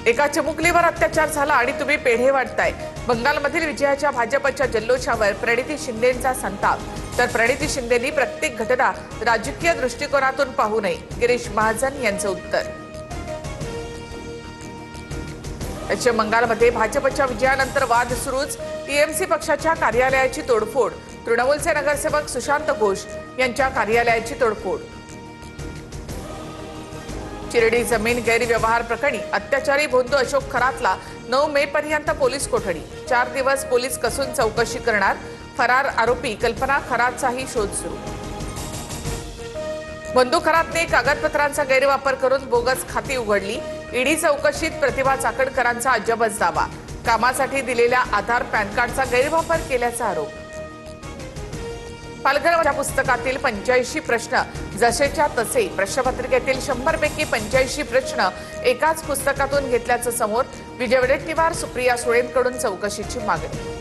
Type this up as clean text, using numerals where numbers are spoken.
एका चिमुकलीवर अत्याचार झाला आणि तुम्ही पेढे वाटताय। बंगालमधील विजयाच्या भाजपच्या जल्लोषावर प्रणिती शिंदेंचा संताप। तर प्रणिती शिंदेंनी प्रत्येक घटना राजकीय दृष्टिकोनातून पाहू नये, गिरीश महाजन यांचं उत्तर। पश्चिम बंगालमध्ये भाजपच्या विजयानंतर वाद सुरूच। टीएमसी पक्षाच्या कार्यालयाची तोडफोड। तृणमूलचे नगरसेवक सुशांत घोष यांच्या कार्यालयाची तोडफोड। चिरडी जमीन गैरव्यवहार प्रकरणी अत्याचारी भोंदू अशोक खरातला 9 मे पर्यंत पोलीस कोठडी। 4 दिवस पोलीस कसून चौकशी करणार। फरार आरोपी कल्पना खरातचाही शोध सुरू। भोंदू खरातने कागदपत्रांचा गैरवापर करून बोगस खाती उघडली। ईडी चौकशीत प्रतिभा चाकणकरांचा अजबच दावा। कामासाठी दिलेल्या आधार पॅन कार्डचा गैरवापर केल्याचा आरोप। पालघरच्या पुस्तकातील 85 प्रश्न जसेच्या तसे। प्रश्नपत्रिकेतील 100 पैकी 85 प्रश्न एकाच पुस्तकातून घेतल्याचं समोर। विजय वडेट्टीवार सुप्रिया सुळेंकडून चौकशीची मागणी।